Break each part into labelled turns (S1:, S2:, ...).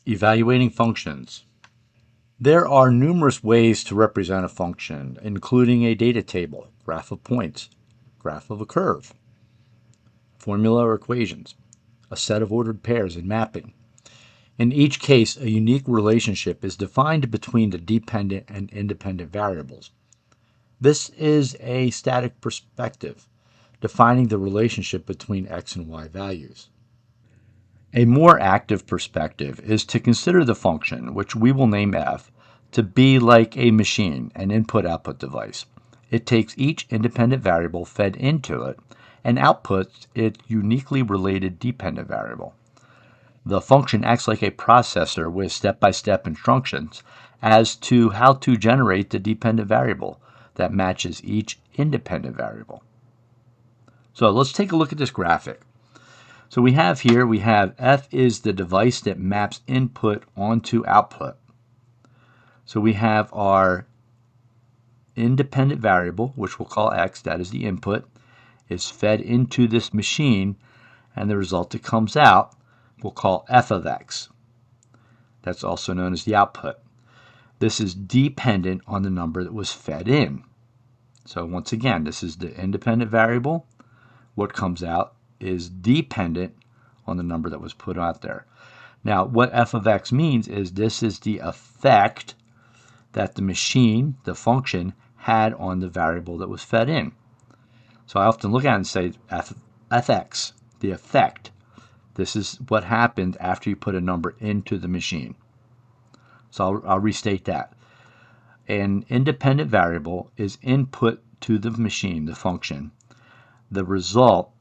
S1: Evaluating functions. There are numerous ways to represent a function, including a data table, graph of points, graph of a curve, formula or equations, a set of ordered pairs, and mapping. In each case, a unique relationship is defined between the dependent and independent variables. This is a static perspective, defining the relationship between x and y values. A more active perspective is to consider the function, which we will name f, to be like a machine, an input-output device. It takes each independent variable fed into it and outputs its uniquely related dependent variable. The function acts like a processor with step-by-step instructions as to how to generate the dependent variable that matches each independent variable. So let's take a look at this graphic. So we have f is the device that maps input onto output. So we have our independent variable, which we'll call x, that is the input, is fed into this machine, and the result that comes out we'll call f of x. That's also known as the output. This is dependent on the number that was fed in. So once again, this is the independent variable. What comes out is dependent on the number that was put out there. Now, what f of x means is this is the effect that the machine, the function, had on the variable that was fed in. So I often look at it and say fx, the effect. This is what happened after you put a number into the machine. So I'll restate that. An independent variable is input to the machine, the function. The result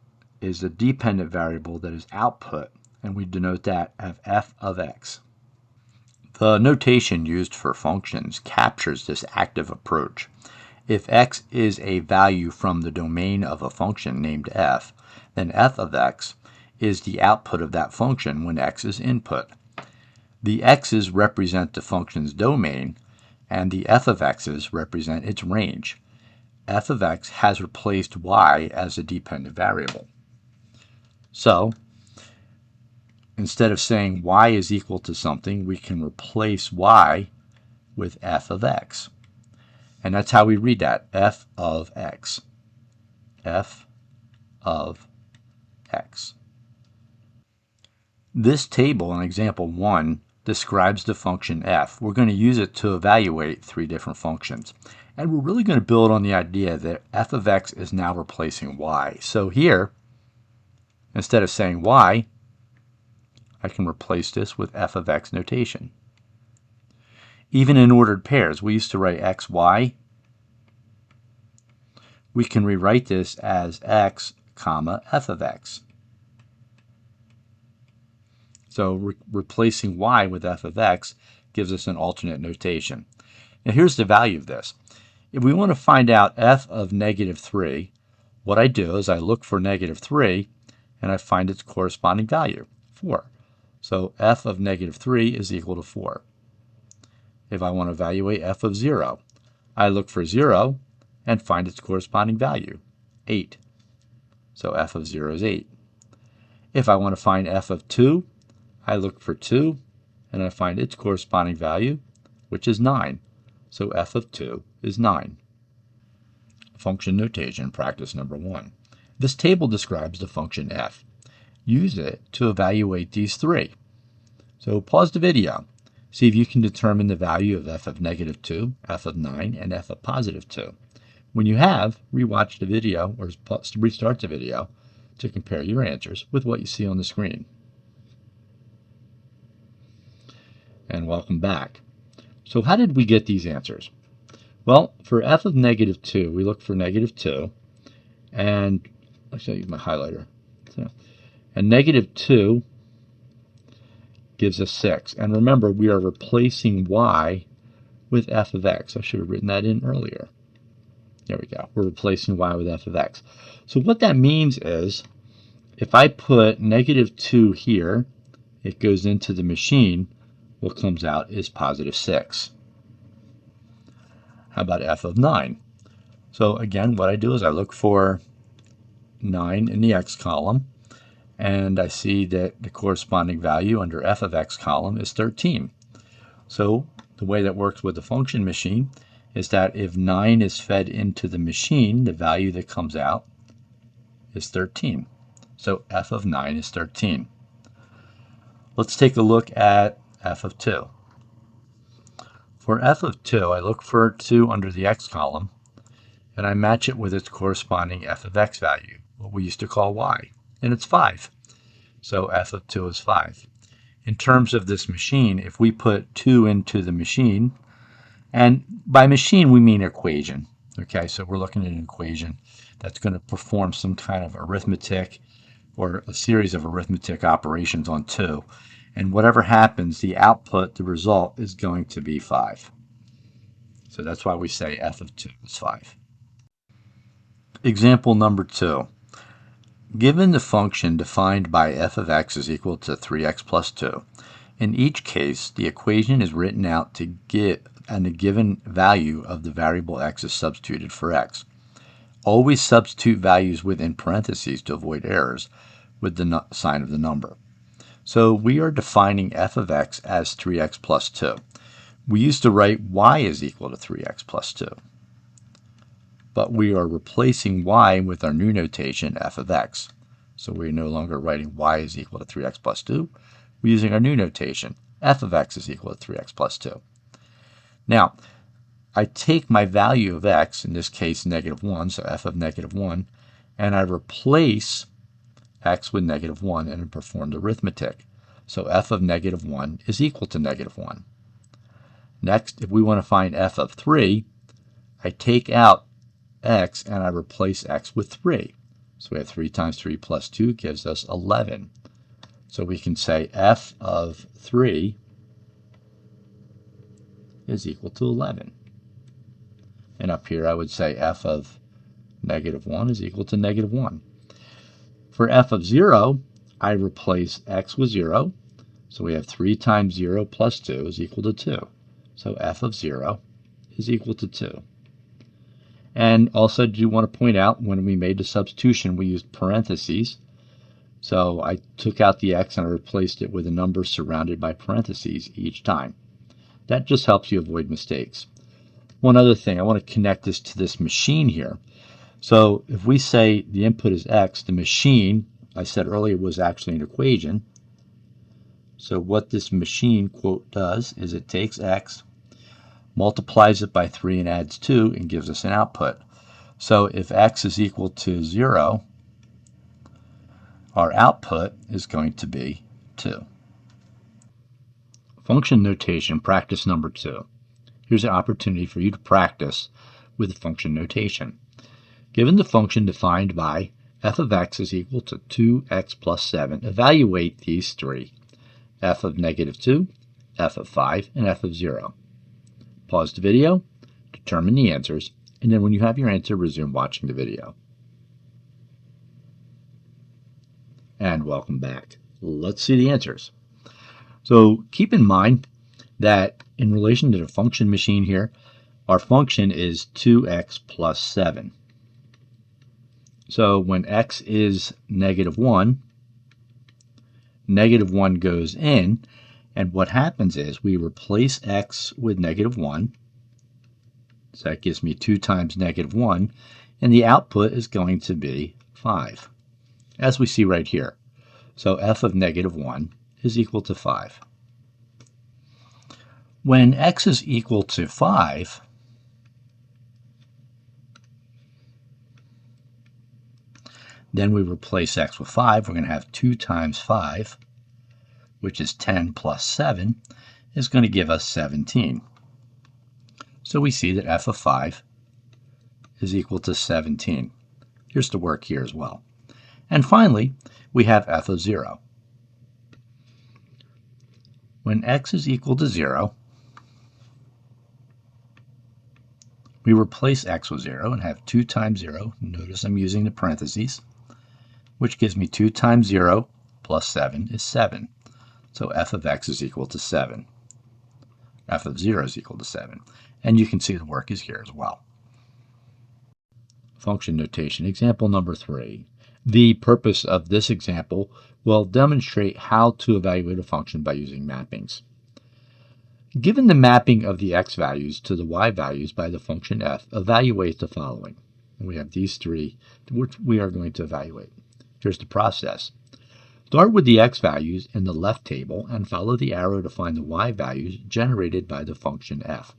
S1: is the dependent variable that is output, and we denote that as f of x. The notation used for functions captures this active approach. If x is a value from the domain of a function named f, then f of x is the output of that function when x is input. The x's represent the function's domain, and the f of x's represent its range. F of x has replaced y as a dependent variable. So, instead of saying y is equal to something, we can replace y with f of x. And that's how we read that, f of x. F of x. This table in example 1 describes the function f. We're going to use it to evaluate three different functions. And we're really going to build on the idea that f of x is now replacing y. So here, instead of saying y, I can replace this with f of x notation. Even in ordered pairs, we used to write x, y. We can rewrite this as x, comma, f of x. So replacing y with f of x gives us an alternate notation. Now here's the value of this. If we want to find out f of negative 3, what I do is I look for negative 3 and I find its corresponding value, 4. So f of negative 3 is equal to 4. If I want to evaluate f of 0, I look for 0 and find its corresponding value, 8. So f of 0 is 8. If I want to find f of 2, I look for 2 and I find its corresponding value, which is 9. So f of 2 is 9. Function notation, practice number 1. This table describes the function f. Use it to evaluate these three. So pause the video. See if you can determine the value of f of negative 2, f of 9, and f of positive 2. When you have, rewatch the video or restart the video to compare your answers with what you see on the screen. And welcome back. So how did we get these answers? Well, for f of negative 2, we look for negative 2, and I'll show you my highlighter. And negative 2 gives us 6. And remember, we are replacing y with f of x. I should have written that in earlier. There we go. We're replacing y with f of x. So what that means is, if I put negative 2 here, it goes into the machine, what comes out is positive 6. How about f of 9? So again, what I do is I look for 9 in the x column, and I see that the corresponding value under f of x column is 13. So the way that works with the function machine is that if 9 is fed into the machine, the value that comes out is 13. So f of 9 is 13. Let's take a look at f of 2. For f of 2, I look for 2 under the x column, and I match it with its corresponding f of x value, what we used to call y, and it's 5. So f of 2 is 5. In terms of this machine, if we put 2 into the machine, and by machine we mean equation, okay, so we're looking at an equation that's going to perform some kind of arithmetic or a series of arithmetic operations on 2, and whatever happens, the output, the result, is going to be 5. So that's why we say f of 2 is 5. Example number 2. Given the function defined by f of x is equal to 3x plus 2, in each case the equation is written out to get and the given value of the variable x is substituted for x. Always substitute values within parentheses to avoid errors with the sign of the number. So we are defining f of x as 3x plus 2. We used to write y is equal to 3x plus 2. But we are replacing y with our new notation f of x. So we're no longer writing y is equal to 3x plus 2. We're using our new notation, f of x is equal to 3x plus 2. Now, I take my value of x, in this case negative 1, so f of negative 1, and I replace x with negative 1 and perform the arithmetic. So f of negative 1 is equal to negative 1. Next, if we want to find f of 3, I take out x and I replace x with 3. So we have 3 times 3 plus 2 gives us 11. So we can say f of 3 is equal to 11. And up here I would say f of negative 1 is equal to negative 1. For f of 0, I replace x with 0. So we have 3 times 0 plus 2 is equal to 2. So f of 0 is equal to 2. And also, I do want to point out, when we made the substitution, we used parentheses. So I took out the x and I replaced it with a number surrounded by parentheses each time. That just helps you avoid mistakes. One other thing, I want to connect this to this machine here. So if we say the input is x, the machine, I said earlier, was actually an equation. So what this machine, quote, does is it takes x, multiplies it by 3 and adds 2 and gives us an output. So if x is equal to 0, our output is going to be 2. Function notation, practice number 2. Here's an opportunity for you to practice with the function notation. Given the function defined by f of x is equal to 2x plus 7, evaluate these three: f of negative 2, f of 5, and f of 0. Pause the video, determine the answers, and then when you have your answer, resume watching the video. And welcome back. Let's see the answers. So keep in mind that in relation to the function machine here, our function is 2x plus 7. So when x is negative 1, negative 1 goes in, and what happens is we replace x with negative 1. So that gives me 2 times negative 1, and the output is going to be 5, as we see right here. So f of negative 1 is equal to 5. When x is equal to 5, then we replace x with 5. We're going to have 2 times 5, which is 10 plus 7, is going to give us 17. So we see that f of 5 is equal to 17. Here's the work here as well. And finally, we have f of 0. When x is equal to 0, we replace x with 0 and have 2 times 0. Notice I'm using the parentheses, which gives me 2 times 0 plus 7 is 7. So f of x is equal to 7. F of 0 is equal to 7. And you can see the work is here as well. Function notation, example number 3. The purpose of this example will demonstrate how to evaluate a function by using mappings. Given the mapping of the x values to the y values by the function f, evaluate the following. And we have these three which we are going to evaluate. Here's the process. Start with the x values in the left table and follow the arrow to find the y values generated by the function f.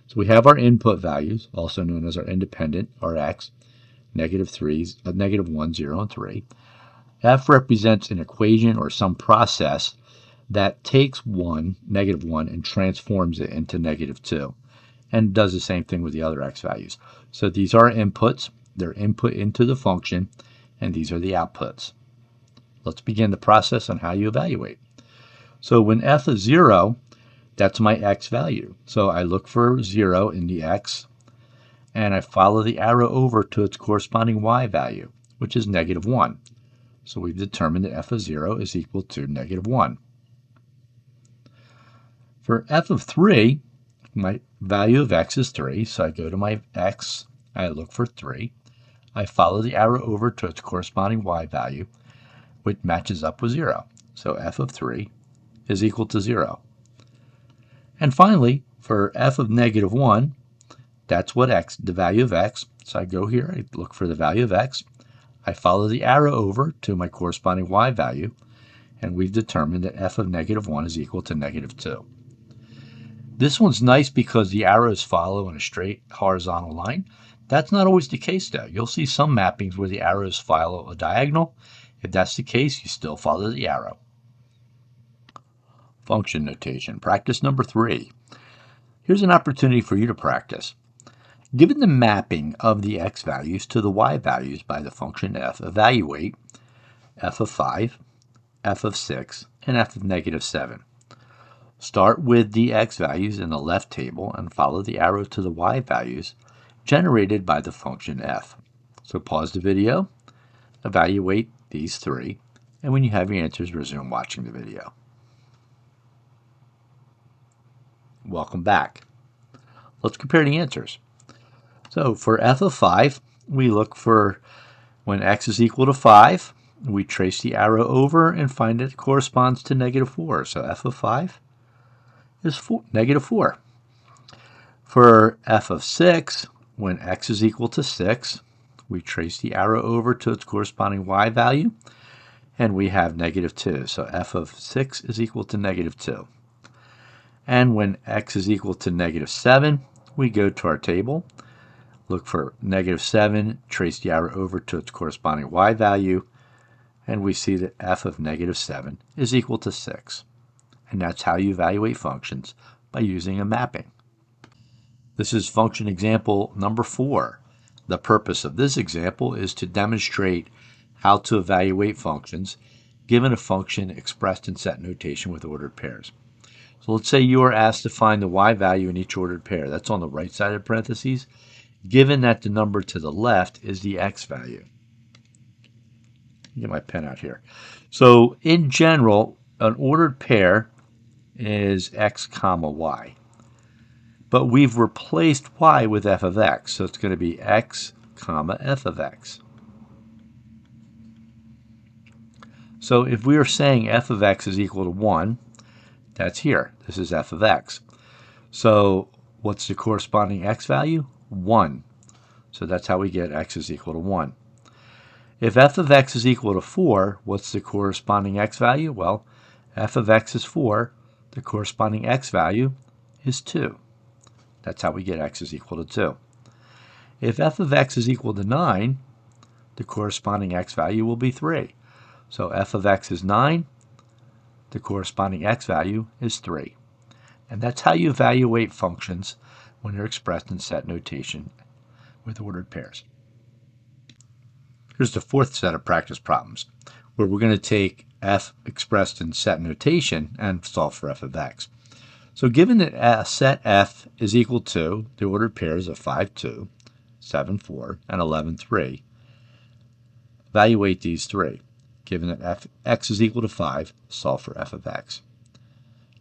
S1: So we have our input values, also known as our independent, our x, negative 1, 0, and 3. F represents an equation or some process that takes negative 1, and transforms it into negative 2, and does the same thing with the other x values. So these are inputs. They're input into the function, and these are the outputs. Let's begin the process on how you evaluate. So when f is 0, that's my x value. So I look for 0 in the x, and I follow the arrow over to its corresponding y value, which is negative 1. So we've determined that f of 0 is equal to negative 1. For f of 3, my value of x is 3, so I go to my x, I look for 3. I follow the arrow over to its corresponding y value, which matches up with 0. So f of 3 is equal to 0. And finally, for f of negative 1, that's what the value of x. So I go here, I look for the value of x. I follow the arrow over to my corresponding y value, and we've determined that f of negative 1 is equal to negative 2. This one's nice because the arrows follow in a straight horizontal line. That's not always the case, though. You'll see some mappings where the arrows follow a diagonal. If that's the case, you still follow the arrow. Function notation. Practice number 3. Here's an opportunity for you to practice. Given the mapping of the x values to the y values by the function f, evaluate f of 5, f of 6, and f of negative 7. Start with the x values in the left table and follow the arrow to the y values generated by the function f. So pause the video, evaluate these three, and when you have your answers, resume watching the video. Welcome back. Let's compare the answers. So for f of 5, we look for when x is equal to 5, we trace the arrow over and find it corresponds to negative 4. So f of 5 is negative 4. For f of 6, when x is equal to 6, we trace the arrow over to its corresponding y value, and we have negative 2. So f of 6 is equal to negative 2. And when x is equal to negative 7, we go to our table, look for negative 7, trace the arrow over to its corresponding y value, and we see that f of negative 7 is equal to 6. And that's how you evaluate functions, by using a mapping. This is function example number 4. The purpose of this example is to demonstrate how to evaluate functions given a function expressed in set notation with ordered pairs. So let's say you are asked to find the y value in each ordered pair. That's on the right side of parentheses, given that the number to the left is the x value. Get my pen out here. So in general, an ordered pair is x comma y. But we've replaced y with f of x, so it's going to be x comma f of x. So if we are saying f of x is equal to 1, that's here. This is f of x. So what's the corresponding x value? 1. So that's how we get x is equal to 1. If f of x is equal to 4, what's the corresponding x value? Well, f of x is 4. The corresponding x value is 2. That's how we get x is equal to 2. If f of x is equal to 9, the corresponding x value will be 3. So f of x is 9. The corresponding x value is 3. And that's how you evaluate functions when they're expressed in set notation with ordered pairs. Here's the fourth set of practice problems, where we're going to take f expressed in set notation and solve for f of x. So given that set f is equal to the ordered pairs of 5, 2, 7, 4, and 11, 3, evaluate these three. Given that x is equal to 5, solve for f of x.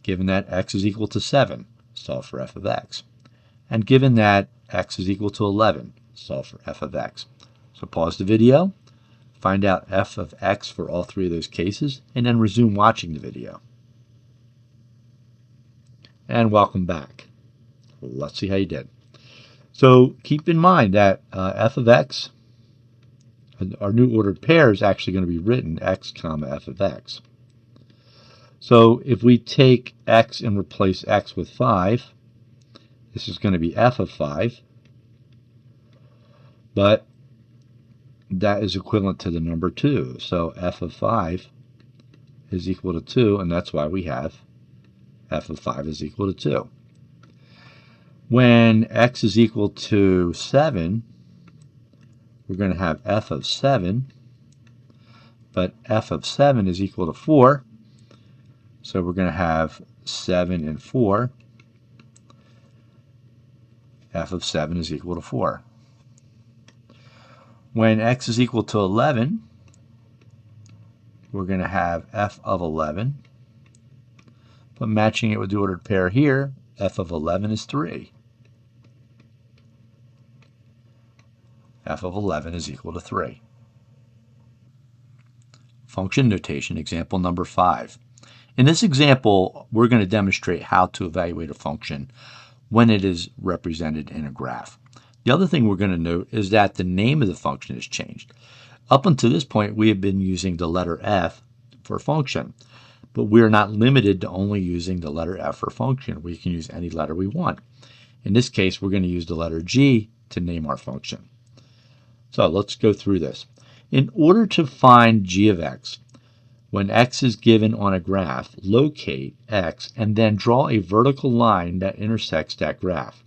S1: Given that x is equal to 7, solve for f of x. And given that x is equal to 11, solve for f of x. So pause the video, find out f of x for all three of those cases, and then resume watching the video. And welcome back. Let's see how you did. So keep in mind that f of x, our new ordered pair, is actually going to be written x comma f of x. So if we take x and replace x with 5, this is going to be f of 5, but that is equivalent to the number 2. So f of 5 is equal to 2, and that's why we have f of 5 is equal to 2. When x is equal to 7, we're going to have f of 7, but f of 7 is equal to 4, so we're going to have 7 and 4. F of 7 is equal to 4. When x is equal to 11, we're going to have f of 11, but matching it with the ordered pair here, f of 11 is 3. F of 11 is equal to 3. Function notation, example number 5. In this example, we're going to demonstrate how to evaluate a function when it is represented in a graph. The other thing we're going to note is that the name of the function has changed. Up until this point, we have been using the letter f for function, but we're not limited to only using the letter f for function. We can use any letter we want. In this case, we're going to use the letter g to name our function. So let's go through this. In order to find g of x, when x is given on a graph, locate x and then draw a vertical line that intersects that graph.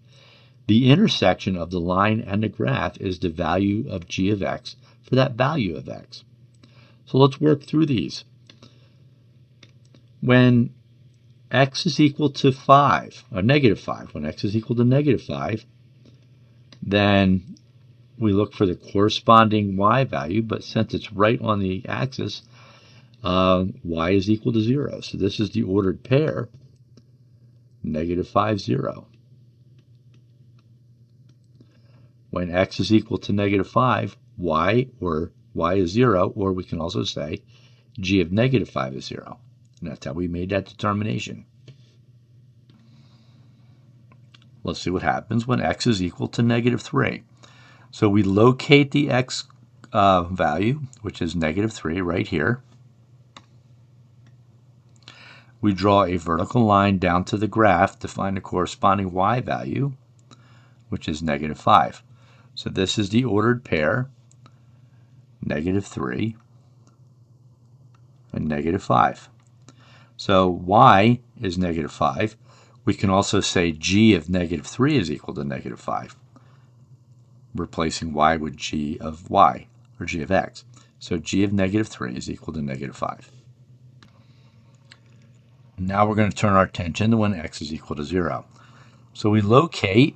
S1: The intersection of the line and the graph is the value of g of x for that value of x. So let's work through these. When x is equal to 5, or negative 5, when x is equal to negative 5, then we look for the corresponding y value, but since it's right on the axis, y is equal to 0. So this is the ordered pair, negative 5, 0. When x is equal to negative 5, y is 0, or we can also say g of negative 5 is 0. And that's how we made that determination. Let's see what happens when x is equal to negative 3. So we locate the x value, which is negative 3 right here. We draw a vertical line down to the graph to find the corresponding y value, which is negative 5. So this is the ordered pair, negative 3 and negative 5. So y is negative 5. We can also say g of negative 3 is equal to negative 5, replacing y with g of y, or g of x. So g of negative 3 is equal to negative 5. Now we're going to turn our attention to when x is equal to 0. So we locate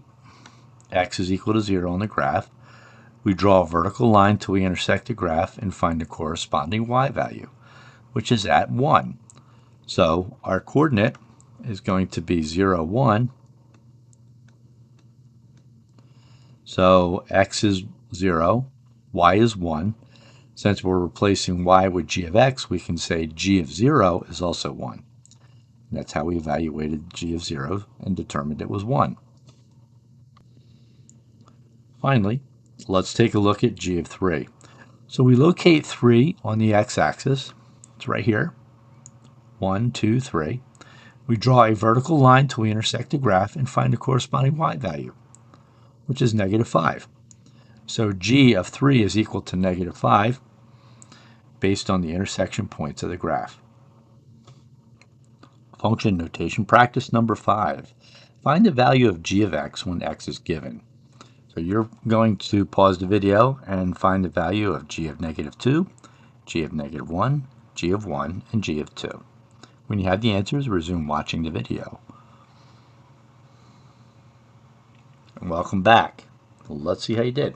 S1: x is equal to 0 on the graph. We draw a vertical line till we intersect the graph and find the corresponding y value, which is at 1. So our coordinate is going to be 0, 1. So x is 0, y is 1. Since we're replacing y with g of x, we can say g of 0 is also 1. And that's how we evaluated g of 0 and determined it was 1. Finally, let's take a look at g of 3. So we locate 3 on the x-axis. It's right here. 1, 2, 3. We draw a vertical line till we intersect the graph and find the corresponding y value, which is negative 5. So g of 3 is equal to negative 5 based on the intersection points of the graph. Function notation practice number 5. Find the value of g of x when x is given. So you're going to pause the video and find the value of g of negative 2, g of negative 1, g of 1, and g of 2. When you have the answers, resume watching the video. And welcome back. Let's see how you did.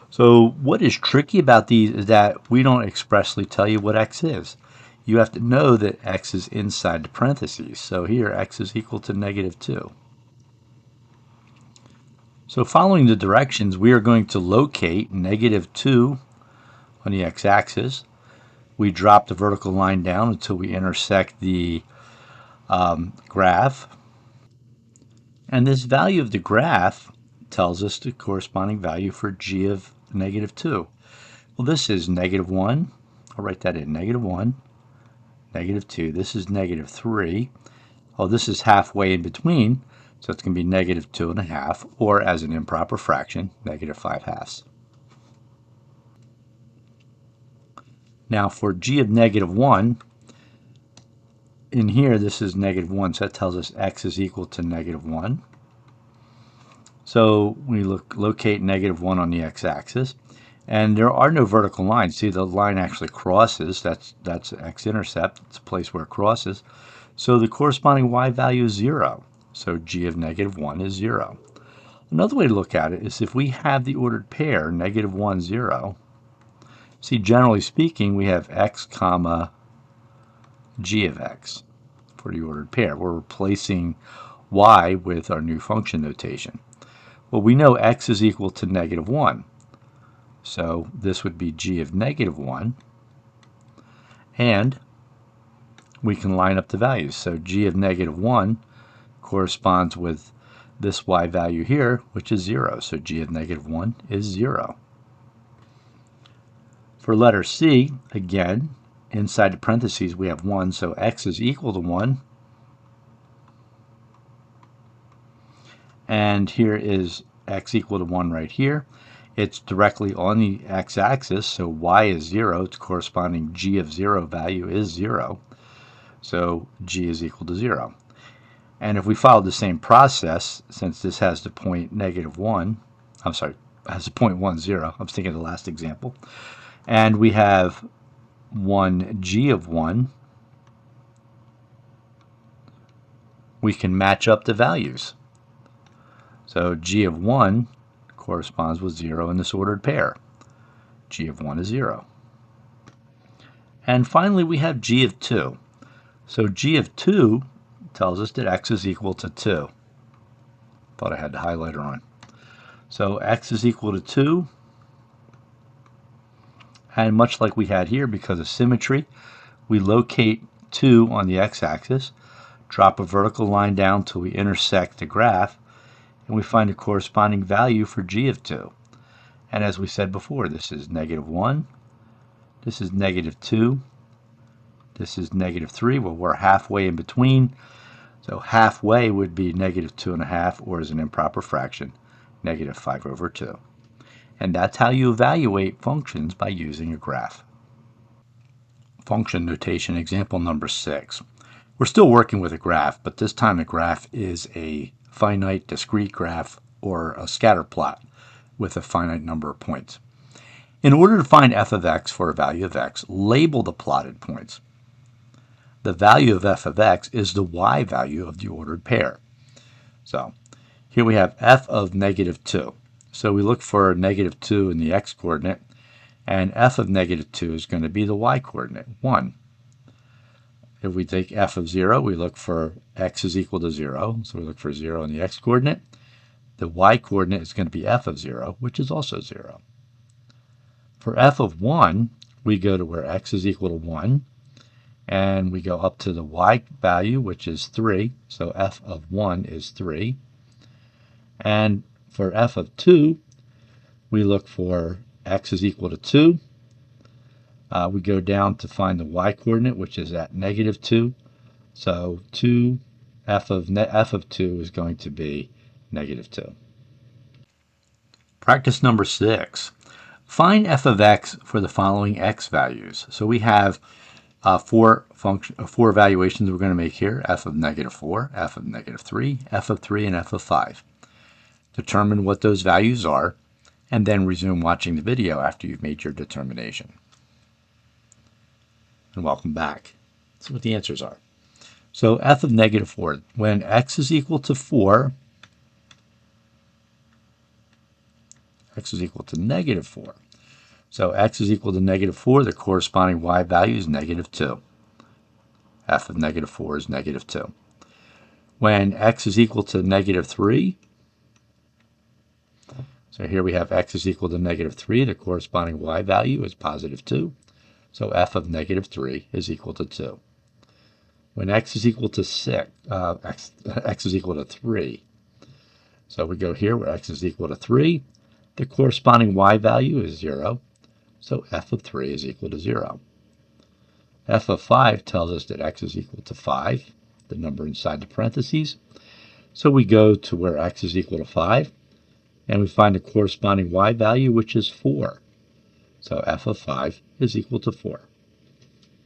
S1: So what is tricky about these is that we don't expressly tell you what x is. You have to know that x is inside the parentheses. So here x is equal to negative 2. So following the directions, we are going to locate negative 2 on the x-axis. We drop the vertical line down until we intersect the graph. And this value of the graph tells us the corresponding value for g of negative 2. Well, this is negative 1. I'll write that in, negative 1, negative 2. This is negative 3. Oh, this is halfway in between, so it's going to be negative 2.5, or as an improper fraction, negative 5/2. Now for g of negative 1, in here this is negative 1, so that tells us x is equal to negative 1. So we locate negative 1 on the x-axis, and there are no vertical lines. See, the line actually crosses. That's x-intercept. It's a place where it crosses. So the corresponding y value is 0. So g of negative 1 is 0. Another way to look at it is if we have the ordered pair, negative 1, 0. See, generally speaking, we have x comma g of x for the ordered pair. We're replacing y with our new function notation. Well, we know x is equal to negative 1. So this would be g of negative 1. And we can line up the values. So g of negative 1 corresponds with this y value here, which is 0. So g of negative 1 is 0. For letter C, again, inside the parentheses we have 1, so x is equal to 1. And here is x equal to 1 right here. It's directly on the x-axis, so y is 0. Its corresponding g of 0 value is 0. So g is equal to 0. And if we follow the same process, since this has the point negative 1, has the point 1, 0. I was thinking of the last example. And we have 1 g of 1. We can match up the values. So g of 1 corresponds with 0 in this ordered pair. G of 1 is 0. And finally, we have g of 2. So g of 2 tells us that x is equal to 2. Thought I had the highlighter on. So x is equal to 2. And much like we had here, because of symmetry, we locate 2 on the x-axis, drop a vertical line down till we intersect the graph, and we find a corresponding value for g of 2. And as we said before, this is negative 1, this is negative 2, this is negative 3. Well, we're halfway in between, so halfway would be negative 2.5, or as an improper fraction, negative 5/2. And that's how you evaluate functions by using a graph. Function notation, example number 6. We're still working with a graph, but this time a graph is a finite discrete graph or a scatter plot with a finite number of points. In order to find f of x for a value of x, label the plotted points. The value of f of x is the y value of the ordered pair. So here we have f of negative 2. So we look for negative 2 in the x-coordinate, and f of negative 2 is going to be the y-coordinate, 1. If we take f of 0, we look for x is equal to 0, so we look for 0 in the x-coordinate. The y-coordinate is going to be f of 0, which is also 0. For f of 1, we go to where x is equal to 1, and we go up to the y value, which is 3, so f of 1 is 3. And for f of 2, we look for x is equal to 2. We go down to find the y-coordinate, which is at negative 2. So f of 2 is going to be negative 2. Practice number 6. Find f of x for the following x values. So we have four evaluations we're going to make here: f of negative 4, f of negative 3, f of 3, and f of 5. Determine what those values are, and then resume watching the video after you've made your determination. And welcome back. Let's see what the answers are. So f of negative 4, when x is equal to 4, x is equal to negative 4. So x is equal to negative 4, the corresponding y value is negative 2. F of negative 4 is negative 2. When x is equal to negative 3, So here we have x is equal to -3. The corresponding y value is +2. So f of -3 is equal to 2. When x is equal to 6, x is equal to 3. So we go here where x is equal to 3. The corresponding y value is 0. So f of 3 is equal to 0. F of 5 tells us that x is equal to 5, the number inside the parentheses. So we go to where x is equal to 5, and we find the corresponding y value, which is 4. So f of 5 is equal to 4.